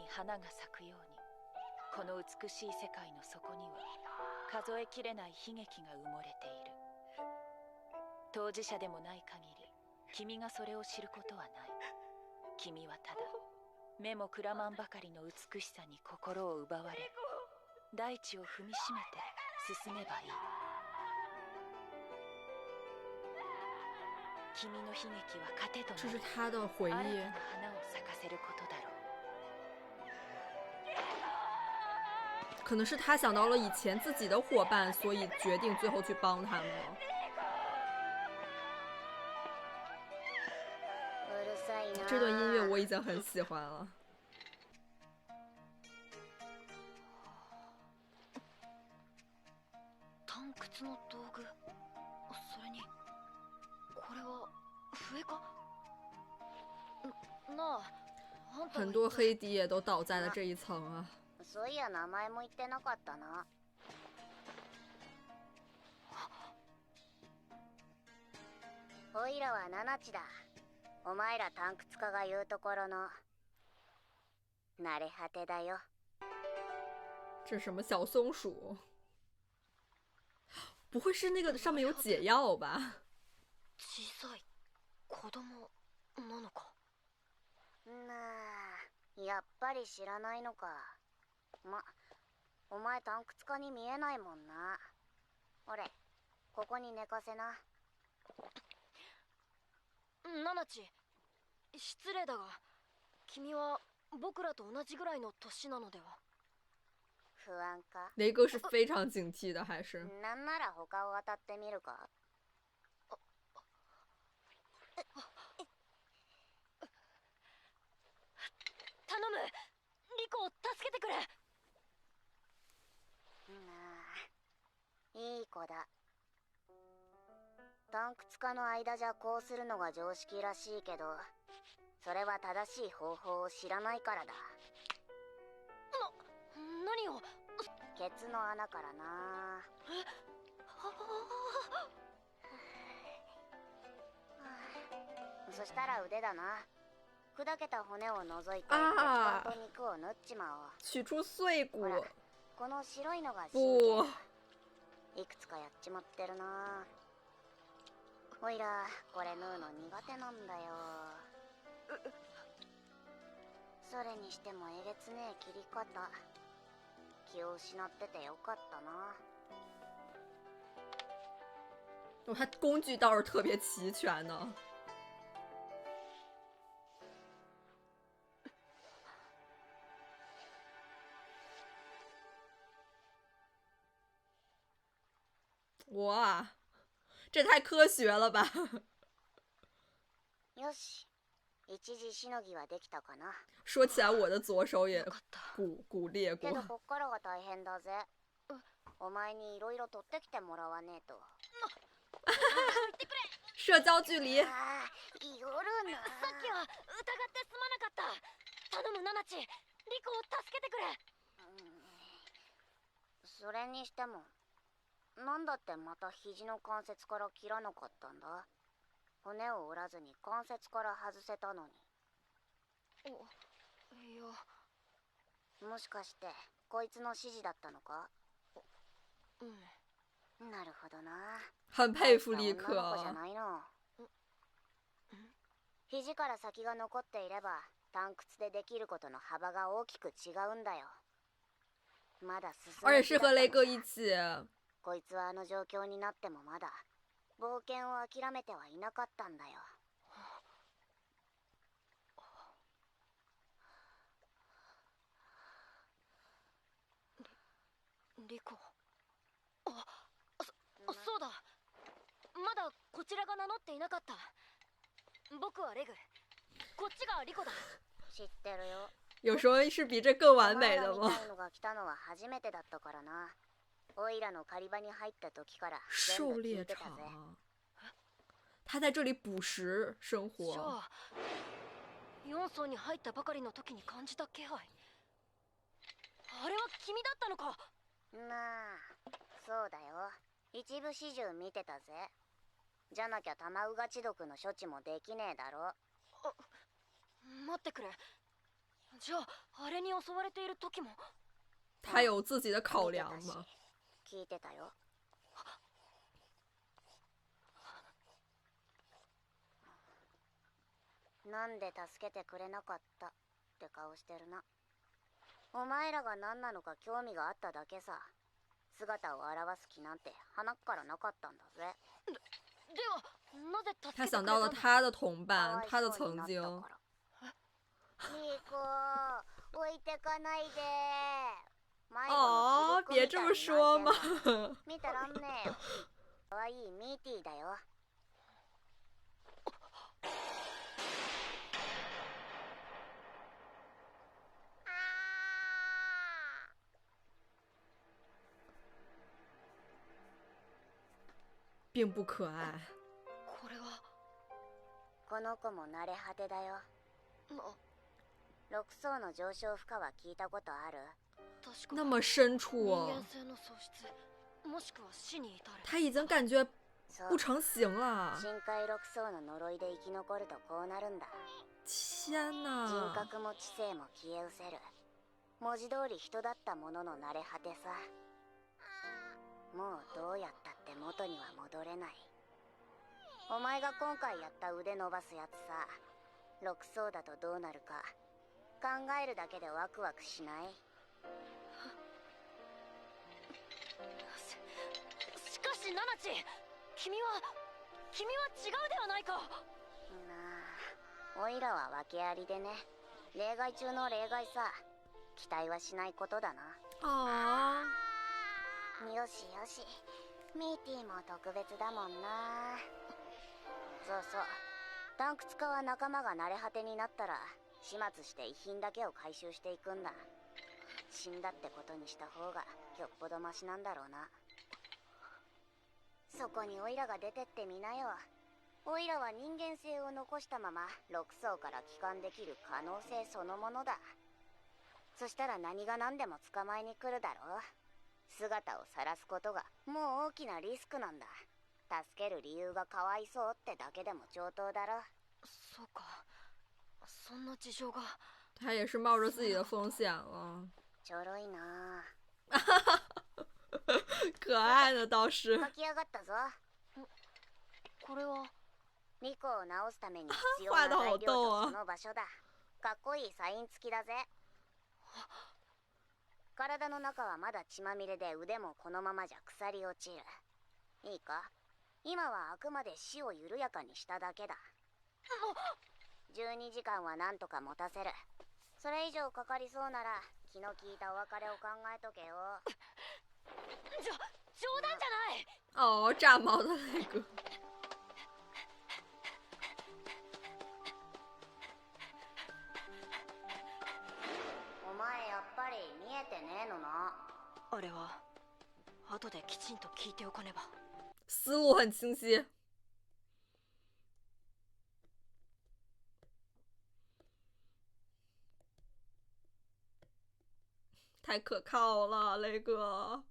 花が咲くように、この美しい世界の底には数えきれない悲劇が埋もれている。当事者でもない限り君がそれを知ることはない。君はただ目もくらまんばかりの美しさに心を奪われ、大地を踏みしめて進めばいい。君の悲劇は糧となり、他的回新た忆。な花を咲かせることだろう。可能是他想到了以前自己的伙伴，所以决定最后去帮他们了。这段音乐我已经很喜欢了。探掘の道具、それにこれは笛かなあ。很多黑敌也都倒在了这一层啊。そういや名前も言ってなかったな。おいらはナナチだ。お前ら探掘家が言うところの慣れ果てだよ。这是什么小松鼠？不会是那个上面有解药吧？小さい子供なのか。なあ、やっぱり知らないのか。お前探掘家に見えないもんな。俺、ここに寝かせな。ナナチ、失礼だが、君は僕らと同じぐらいの年なのでは。不安か？雷哥是非常警惕的，还是？なんなら他を当たってみるか？頼む、リコを助けてくれ。いい子だ。探掘家の間じゃこうするのが常識らしいけど、それは正しい方法を知らないからだ。何を？ケツの穴からな。そしたら腕だな。砕けた骨を除いて鉄板と肉を縫っちまおう。取出碎骨。ほら、この白いのが神不。経。いくつかやっちまってるな。おいら、これ縫うの苦手なんだよ。それにしてもえげつねえ切り方。気を失っててよかったな。他工具倒是特别齐全呢。哇，这太科学了吧！よし、一時しのぎはできたかな。说起来，我的左手也骨裂けど过。こっからが大変だぜ。お前にいろいろ取ってきてもらわねえと。社交距離。ああ、夜な。さっきは疑ってすまなかった。頼むナナチ、リコを助けてくれ。それにしても、なんだってまた肘の関節から切らなかったんだ。骨を折らずに関節から外せたのに。いや、もしかしてこいつの指示だったのか？なるほどな。很佩服立女の子じゃ刻。ないの。肘から先が残っていれば探掘でできることの幅が大きく違うんだよ。まだ進而且む気だったの是和雷哥さ。一起。こいつはあの状況になってもまだ冒険を諦めてはいなかったんだよ。リコ。そうだ。まだこちらが名乗っていなかった。僕はレグ。こっちがリコだ。知ってるよ。有时候是比这更完美的吗？お前らみたいのが来たのは初めてだったからな。オイラの狩り場に入った時から全部聞狩猎いてたぜ。场。他在这里捕食生じゃ活。あ、4層に入ったばかりの時に感じた気配。あれは君だったのか。なあ、そうだよ。一部始終見てたぜ。じゃなきゃ玉うがち毒の処置もできねえだろ。待ってくれ。じゃああれに襲われている時も。他有自己的考量吗？聞いてたよ。なんで助けてくれなかったって顔してるな。お前らが何なのか興味があっただけさ。姿を現す気なんて鼻からなかったんだぜ。ではなぜ助他想けてくれたんだ。到了他的同伴，他的曾经。ニコ、置いてかないで。哦，别这么说嘛。見たらんねえよ。可愛いミーティーだよ。并不可愛。これは。この子も慣れ果てだよ。6層の上昇負荷は聞いたことある？那么深处人間性の喪失、もしくは死に至る。他已经感觉不成形了。深海6層の呪いで生き残るとこうなるんだ。天人哪！格も知性も消え失せる。文字通り人だったものの慣れ果てさ。もうどうやったって元には戻れない。お前が今回やった腕伸ばすやつさ、6層だとどうなるか考えるだけでワクワクしない？しかしナナチ、君は違うではないか。なあ、おいらは訳ありでね。例外中の例外さ。期待はしないことだな。あよしよし、ミーティーも特別だもんな。そうそう、タンクツカは仲間が慣れ果てになったら始末して遺品だけを回収していくんだ。死んだってことにした方がよっぽどマシなんだろうな。そこにオイラが出てってみなよ。オイラは人間性を残したまま6層から帰還できる可能性そのものだ。そしたら何が何でも捕まえに来るだろう。姿を晒すことがもう大きなリスクなんだ。助ける理由がかわいそうってだけでも上等だろ。そうか、そんな事情が。他也是冒着自己的风险了。ちょろいな。可愛呢倒是。書き上がったぞ。これはリコを直すために必要な材料とその場所だ。かっこいいサイン付きだぜ。体の中はまだ血まみれで腕もこのままじゃ腐り落ちる。いいか、今はあくまで死を緩やかにしただけだ。12時間はなんとか持たせる。それ以上かかりそうなら気の利いたお別れを考えとけよ。冗談じゃない。哦，炸毛的那个。お前やっぱり見えてねえのな。あれは後できちんと聞いておかねば。思路很清晰。太可靠了，雷哥。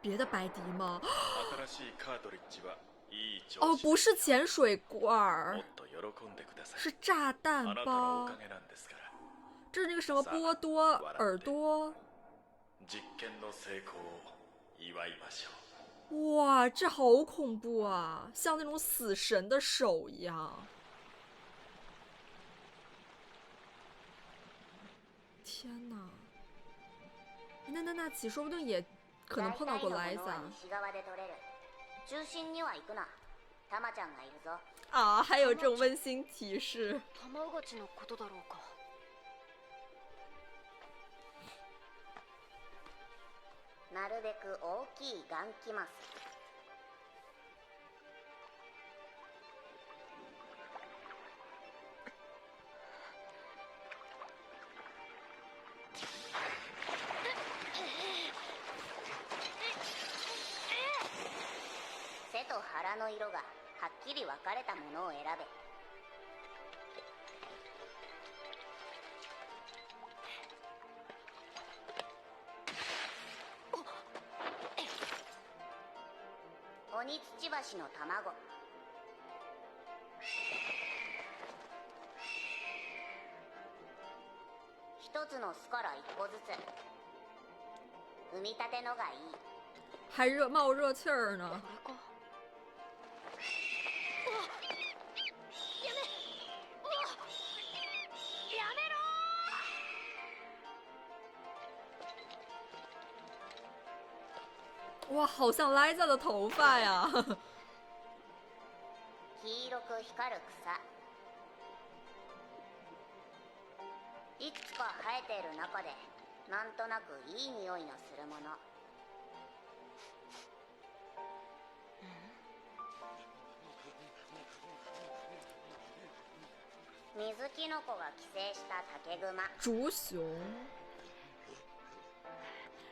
别的白笛吗？哦，不是潜水罐，是炸弹包。这是那个什么波多耳朵？哇，这好恐怖啊，像那种死神的手一样。天哪！那娜奇说不定也可能碰到过莱萨。中心には行くな。タマちゃんがいるぞ。啊，还有这种温馨提示。タマウガチのことだろうか。なるべく大きいガンキマス。背と腹の色がはっきり分かれたものを選べ。鬼土橋の卵。一つの巣から一個ずつ。産みたてのがいい。还冒热气儿呢。哇，好像莱萨的头发呀！黄色く光る草。いくつか生えている中で、なんとなくいい匂いのするもの。水キノコが寄生した竹熊。竹熊。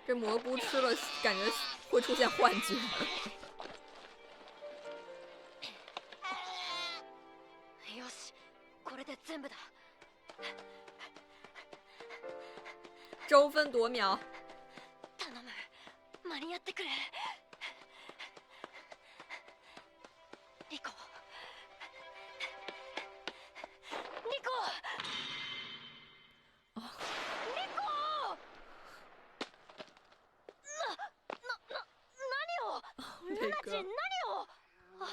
这蘑菇吃了，感觉会出现幻觉。よし、これで全部だ。争分夺秒。頼む、間に合ってくれ。リコ。リコ。何を。まあ、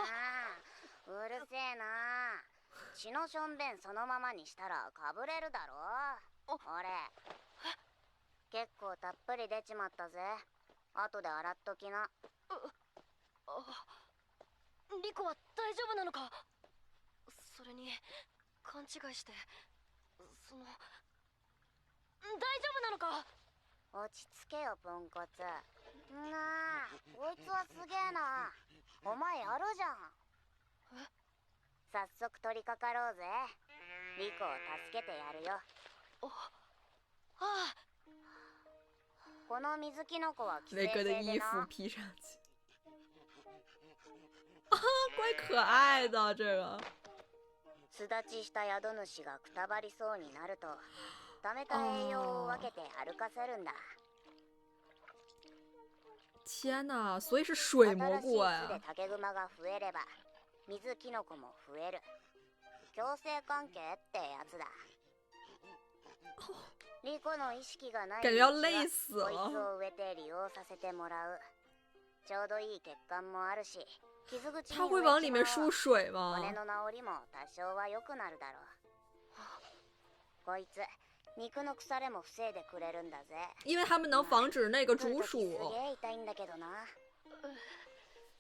うるせえな。血のしょんべんそのままにしたらかぶれるだろ。俺結構たっぷり出ちまったぜ。後で洗っときな。リコは大丈夫なのか。それに勘違いして、大丈夫なのか。落ち着けよポンコツ。なあ、こいつはすげえな。お前やるじゃん。早速取り掛かろうぜ。リコを助けてやるよ。この水キノコは寄生性でな。怪可愛的这个。巣立ちした宿主がくたばりそうになると、溜めた栄養を分けて歩かせるんだ。天哪，所以是水蘑菇呀！新しい巣で竹熊が増えれば、水キノコも増える。共生関係ってやつだ。リコの意識がない。感觉要累死こいつ了。を植えて利用させてもらう。ちょうどいい血管もあるし、傷口に它会往里面输水吗？骨の治りも多少は良くなるだろう。こいつ肉の腐れも防いでくれるんだぜ。因为他们能防止那个竹鼠すげえ痛いんだけどな。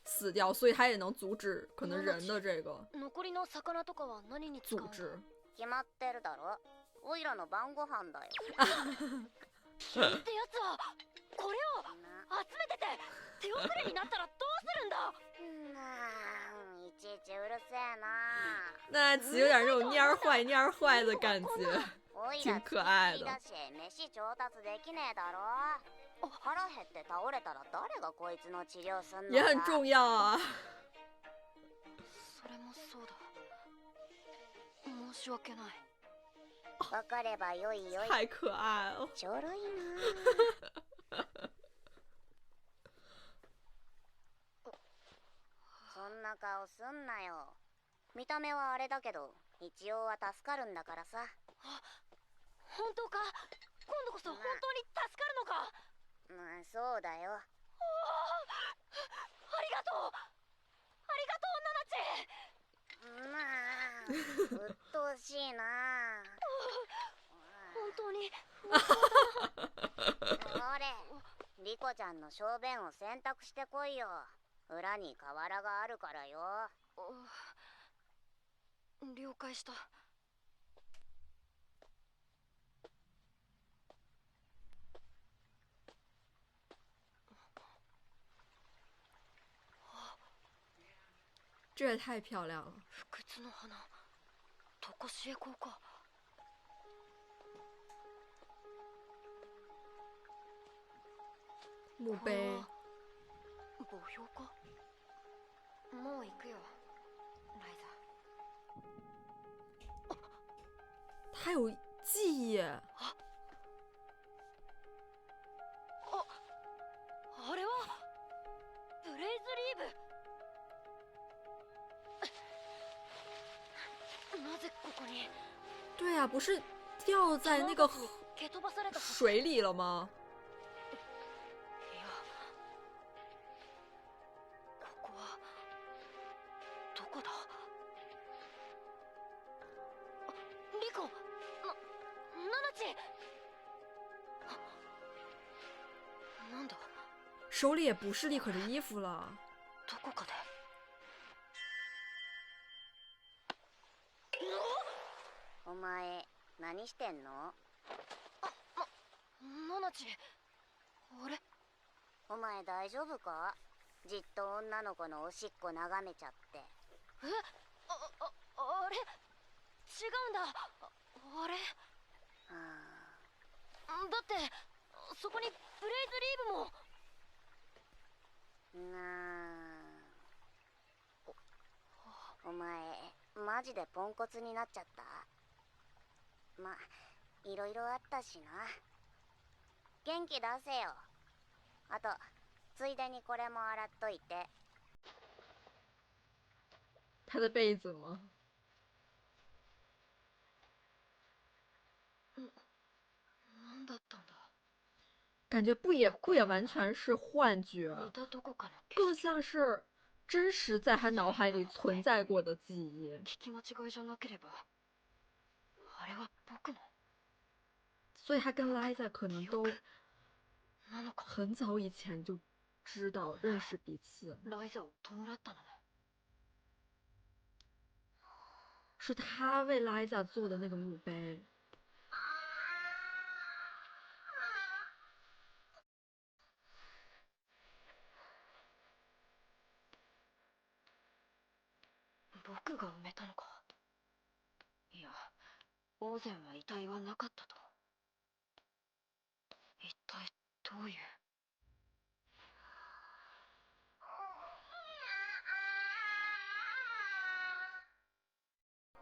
死掉，所以它也能阻止可能人的这个残りの魚とかは何に使うの。组织。決まってるだろ。おいらの晩ご飯だよ。ってやつはこれを集めてて手遅れになったらどうするんだ。いちいちうるせえな。那其实有点那种蔫儿坏的感觉，挺可爱的。飯調達できねえだろ。腹減って倒れたら誰がこいつの治療すんの。也很重要啊。それもそうだ。申し訳ない。わかればよいよい。太可愛了。ちょろいな。そんな顔すんなよ。見た目はあれだけど、一応は助かるんだからさ。本当か。今度こそ本当に助かるのか。そうだよ。ありがとう。ありがとう、ナナチ。うっとうしいな。本当に。ほれ、リコちゃんの小便を洗濯してこいよ。裏に河原があるからよ。了解した。这也太漂亮了。不屈の花、とこしえ高か。墓碑。墓標か。もう行くよ、ライザ。他有记忆。あれはブレイズリーブ。对啊，不是掉在那个水里了吗？手里也不是莉可的衣服了。お前何してんの？ナナチ、あれ？お前大丈夫か？じっと女の子のおしっこ眺めちゃって。え？あれ？違うんだ。あれ？だってそこにブレイズリーブも。お前マジでポンコツになっちゃった。ま、いろいろあったしな。元気出せよ。あとついでにこれも洗っといて。他的被子吗？何だったんだ？感觉不也完全是幻觉，更像是真实在他脑海里存在过的记忆。所以他跟莱萨可能都很早以前就知道认识彼此。是他为莱萨做的那个墓碑。僕が埋めたのか。いや、オーゼンは遺体はなかったと。一体どういう。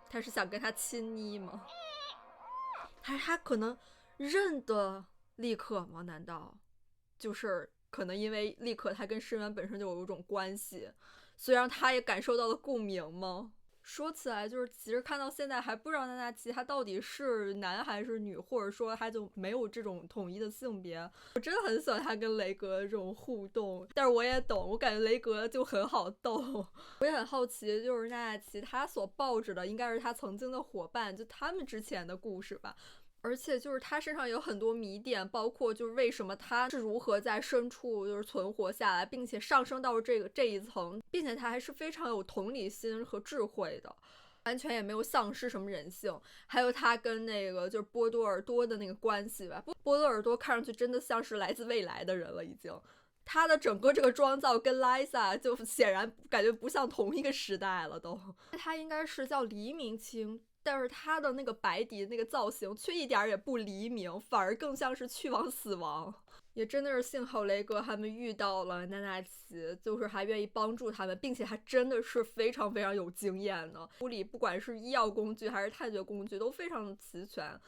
他是想跟他亲昵吗？还是他可能认得莉可吗？难道就是可能因为莉可他跟深渊本身就有一种关系，所以让他也感受到了共鸣吗？说起来就是其实看到现在还不知道娜娜奇他到底是男还是女，或者说他就没有这种统一的性别。我真的很喜欢他跟雷格的这种互动，但是我也懂，我感觉雷格就很好逗。我也很好奇，就是娜娜奇他所抱着的应该是他曾经的伙伴，就他们之前的故事吧。而且就是他身上有很多谜点，包括就是为什么他是如何在深处就是存活下来，并且上升到这一层，并且他还是非常有同理心和智慧的，完全也没有丧失什么人性。还有他跟那个就是波多尔多的那个关系吧，波多尔多看上去真的像是来自未来的人了，已经。他的整个这个妆造跟莱萨就显然感觉不像同一个时代了都。他应该是叫黎明清，但是他的那个白底那个造型却一点也不黎明，反而更像是去往死亡。也真的是幸好雷格他们遇到了娜娜奇，就是还愿意帮助他们，并且还真的是非常非常有经验的，屋里不管是医药工具还是探究工具都非常的齐全。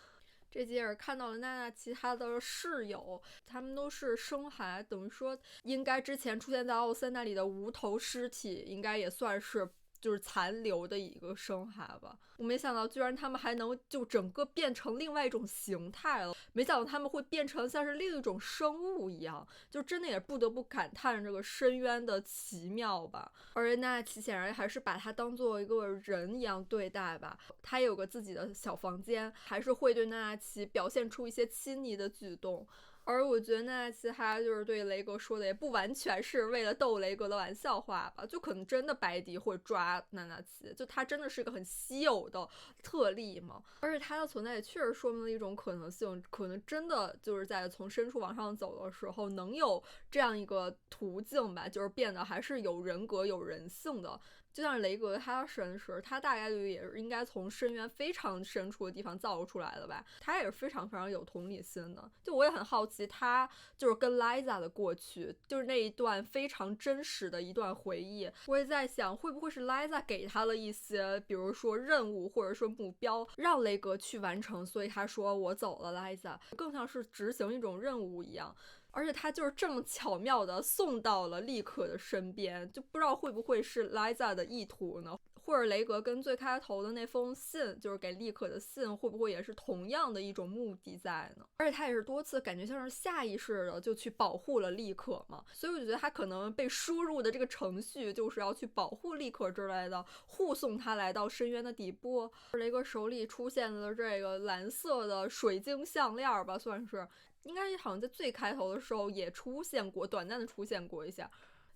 这集也是看到了娜娜其他的室友，他们都是生孩，等于说应该之前出现在奥森那里的无头尸体应该也算是就是残留的一个生孩吧。我没想到居然他们还能就整个变成另外一种形态了，没想到他们会变成像是另一种生物一样，就真的也不得不感叹这个深渊的奇妙吧。而娜娜奇显然还是把他当做一个人一样对待吧，他也有个自己的小房间，还是会对娜娜奇表现出一些亲昵的举动。而我觉得娜娜奇他就是对雷格说的也不完全是为了逗雷格的玩笑话吧，就可能真的白迪会抓娜娜奇，就他真的是一个很稀有的特例嘛。而且他的存在也确实说明了一种可能性，可能真的就是在从深处往上走的时候能有这样一个途径吧，就是变得还是有人格有人性的。就像雷格他神时，他大概率也是应该从深渊非常深处的地方造出来的吧，他也是非常非常有同理心的。就我也很好奇他就是跟莱萨的过去，就是那一段非常真实的一段回忆，我也在想会不会是莱萨给他了一些比如说任务或者说目标让雷格去完成，所以他说我走了莱萨，更像是执行一种任务一样。而且他就是这么巧妙的送到了莉可的身边，就不知道会不会是莱萨的意图呢？或者雷格跟最开头的那封信，就是给丽可的信，会不会也是同样的一种目的在呢？而且他也是多次感觉像是下意识的就去保护了丽可嘛，所以我就觉得他可能被输入的这个程序就是要去保护丽可之类的，护送他来到深渊的底部。雷格手里出现了这个蓝色的水晶项链吧，算是应该好像在最开头的时候也出现过，短暂的出现过一下。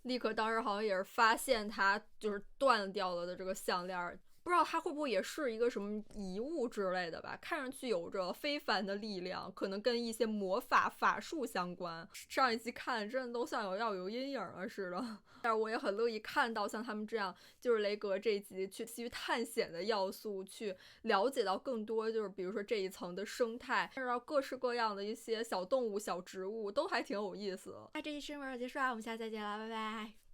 丽可当时好像也是发现他就是断掉了的这个项链，不知道它会不会也是一个什么遗物之类的吧，看上去有着非凡的力量，可能跟一些魔法法术相关。上一集看真的都像要有阴影了似的，但是我也很乐意看到像他们这样，就是雷格这一集去基于探险的要素去了解到更多，就是比如说这一层的生态，看到各式各样的一些小动物小植物都还挺有意思的。那这期视频就结束了，我们下次再见了，拜拜。